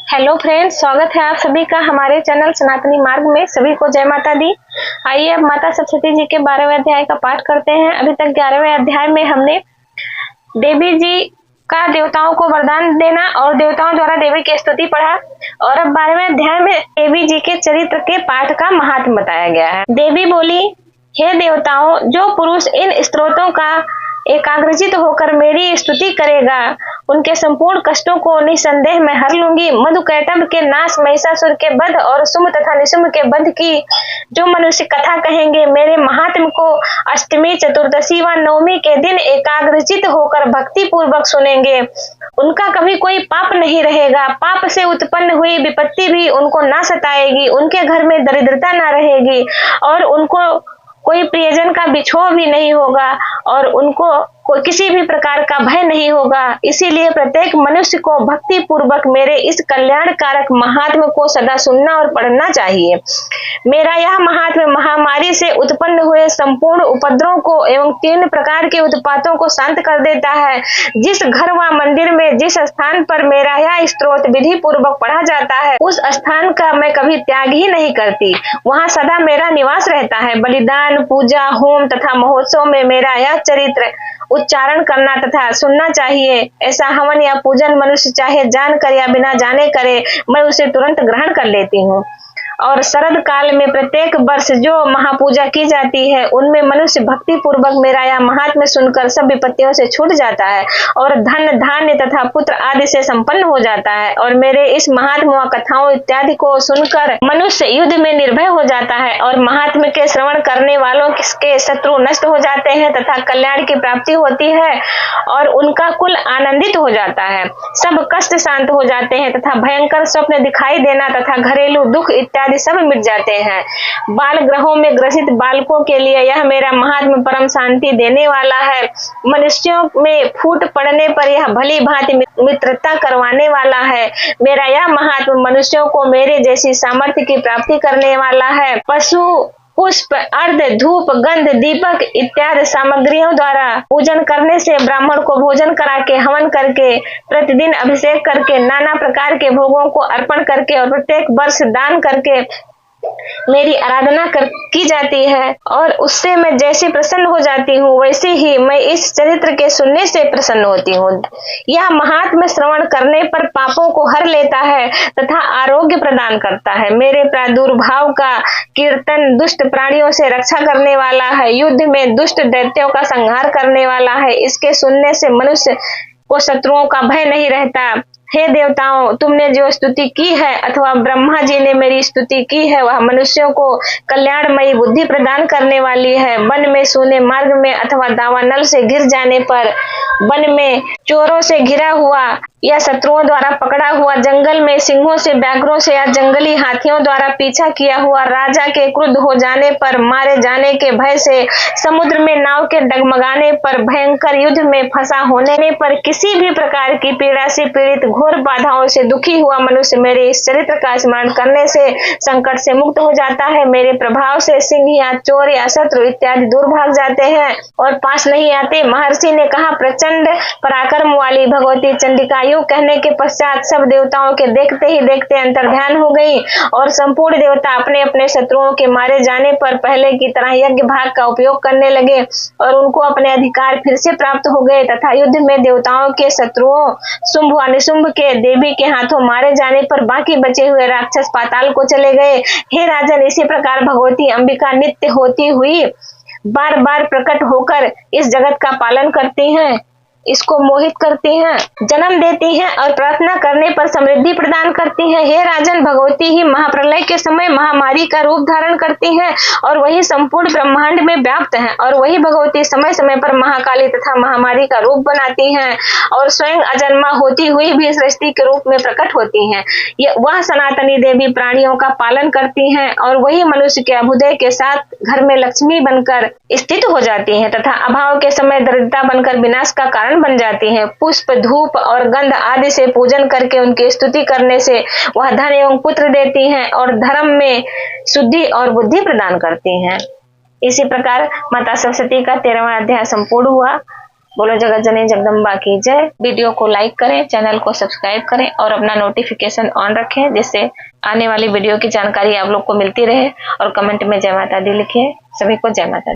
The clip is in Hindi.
हेलो फ्रेंड्स, स्वागत है आप सभी का हमारे चैनल सनातनी मार्ग में। सभी को जय माता दी। आइए अब माता सप्तशती जी के 12वें अध्याय का पाठ करते हैं। अभी तक 11वें अध्याय में हमने देवी जी का देवताओं को वरदान देना और देवताओं द्वारा देवी की स्तुति पढ़ा, और अब 12वें अध्याय में देवी जी के चरित्र के पाठ का महात्म बताया गया है। देवी बोली, हे देवताओं, जो पुरुष इन स्तोत्रों का एकाग्रचित होकर मेरी स्तुति करेगा, उनके संपूर्ण कष्टों को निसंदेह मैं हर लूंगी। मधुकैटभ के नाश, महिषासुर के वध और शुंभ तथा निशुंभ के वध की जो मनुष्य कथा कहेंगे, मेरे महात्म को अष्टमी, चतुर्दशी व नवमी के दिन एकाग्रचित होकर भक्ति पूर्वक सुनेंगे, उनका कभी कोई पाप नहीं रहेगा। पाप से उत्पन्न हुई विपत्ति भी उनको ना सताएगी, उनके घर में दरिद्रता ना रहेगी और उनको कोई प्रियजन का बिछोह भी नहीं होगा और उनको किसी भी प्रकार का भय नहीं होगा। इसीलिए प्रत्येक मनुष्य को भक्ति पूर्वक मेरे इस कल्याणकारक महात्म को सदा सुनना और पढ़ना चाहिए। मेरा यह महात्म महामारी से उत्पन्न हुए संपूर्ण उपद्रवों को एवं 3 प्रकार के उत्पातों को शांत कर देता है। जिस घर व मंदिर में जिस स्थान पर मेरा यह स्तोत्र विधि पूर्वक पढ़ा जाता है, उस स्थान का मैं कभी त्याग ही नहीं करती। वहाँ सदा मेरा निवास रहता है। बलिदान, पूजा, होम तथा महोत्सव में मेरा यह चरित्र उच्चारण करना तथा सुनना चाहिए। ऐसा हवन या पूजन मनुष्य चाहे जानकर या बिना जाने करे, मैं उसे तुरंत ग्रहण कर लेती हूँ। और शरद काल में प्रत्येक वर्ष जो महापूजा की जाती है, उनमें मनुष्य भक्ति पूर्वक मेरा यह महात्म्य सुनकर सब विपत्तियों से छूट जाता है और धन, धान्य तथा पुत्र आदि से संपन्न हो जाता है। और मेरे इस महात्म व कथाओं इत्यादि को सुनकर मनुष्य युद्ध में निर्भय हो जाता है और महात्म्य के श्रवण करने वालों के शत्रु नष्ट हो जाते हैं तथा कल्याण की प्राप्ति होती है और उनका कुल आनंदित हो जाता है। सब कष्ट शांत हो जाते हैं तथा भयंकर स्वप्न दिखाई देना तथा घरेलू दुख इत्यादि सब मिट जाते हैं। बाल ग्रहों में ग्रसित बालकों के लिए यह मेरा महात्म परम शांति देने वाला है। मनुष्यों में फूट पड़ने पर यह भली भांति मित्रता करवाने वाला है। मेरा यह महात्म मनुष्यों को मेरे जैसी सामर्थ्य की प्राप्ति करने वाला है। पशु, पुष्प, अर्ध, धूप, गंध, दीपक इत्यादि सामग्रियों द्वारा पूजन करने से, ब्राह्मण को भोजन करा के, हवन करके, प्रतिदिन अभिषेक करके, नाना प्रकार के भोगों को अर्पण करके और प्रत्येक वर्ष दान करके मेरी आराधना की जाती है और उससे मैं जैसे प्रसन्न हो जाती हूँ, वैसे ही मैं इस चरित्र के सुनने से प्रसन्न होती हूँ। यह महात्म्य श्रवण करने पर पापों को हर लेता है तथा आरोग्य प्रदान करता है। मेरे प्रादुर्भाव का कीर्तन दुष्ट प्राणियों से रक्षा करने वाला है, युद्ध में दुष्ट दैत्यों का संहार करने वाला है। इसके सुनने से मनुष्य को शत्रुओं का भय नहीं रहता। हे देवताओं, तुमने जो स्तुति की है अथवा ब्रह्मा जी ने मेरी स्तुति की है, वह मनुष्यों को कल्याणमयी बुद्धि प्रदान करने वाली है। वन में, सूने मार्ग में अथवा दावानल से गिर जाने पर, वन में चोरों से घिरा हुआ या शत्रुओं द्वारा पकड़ा हुआ, जंगल में सिंहों से, व्याघ्रों से या जंगली हाथियों द्वारा पीछा किया हुआ, राजा के क्रुद्ध हो जाने पर, मारे जाने के भय से, समुद्र में नाव के डगमगाने पर, भयंकर युद्ध में फंसा होने पर, किसी भी प्रकार की पीड़ा से पीड़ित, घोर बाधाओं से दुखी हुआ मनुष्य मेरे इस चरित्र का स्मरण करने से संकट से मुक्त हो जाता है। मेरे प्रभाव से सिंह या चोर या शत्रु इत्यादि दूर भाग जाते हैं और पास नहीं आते। महर्षि ने कहा, प्रचंड पराक्रम वाली भगवती चंडिका यूं कहने के पश्चात सब देवताओं के देखते ही देखते अंतर्ध्यान हो गई और संपूर्ण देवता अपने अपने शत्रुओं के मारे जाने पर पहले की तरह यज्ञ भाग का उपयोग करने लगे और उनको अपने अधिकार फिर से प्राप्त हो गए तथा युद्ध में देवताओं के शत्रुओं शुंभ व निशुंभ के देवी के हाथों मारे जाने पर बाकी बचे हुए राक्षस पाताल को चले गए। हे राजन, इसी प्रकार भगवती अंबिका नित्य होती हुई बार बार प्रकट होकर इस जगत का पालन करती हैं, इसको मोहित करती हैं, जन्म देती हैं और प्रार्थना करने पर समृद्धि प्रदान करती हैं। हे राजन, भगवती ही महाप्रलय के समय महामारी का रूप धारण करती हैं और वही संपूर्ण ब्रह्मांड में व्याप्त हैं और वही भगवती समय समय पर महाकाली तथा महामारी का रूप बनाती हैं और स्वयं अजन्मा होती हुई भी सृष्टि के रूप में प्रकट होती हैं। वह सनातनी देवी प्राणियों का पालन करती हैं और वही मनुष्य के अभ्युदय के साथ घर में लक्ष्मी बनकर स्थित हो जाती हैं तथा अभाव के समय दरिद्रता बनकर विनाश का कारण बन जाती हैं। पुष्प, धूप और गंध आदि से पूजन करके उनकी स्तुति करने से वह धन एवं पुत्र देती हैं और धर्म में शुद्धि और बुद्धि प्रदान करती हैं। इसी प्रकार माता सप्तशती का 13वां अध्याय संपूर्ण हुआ। बोलो जगत जननी जगदम्बा की जय। वीडियो को लाइक करें, चैनल को सब्सक्राइब करें और अपना नोटिफिकेशन ऑन रखें, जिससे आने वाली वीडियो की जानकारी आप लोग को मिलती रहे। और कमेंट में जय माता दी लिखें। सभी को जय माता दी।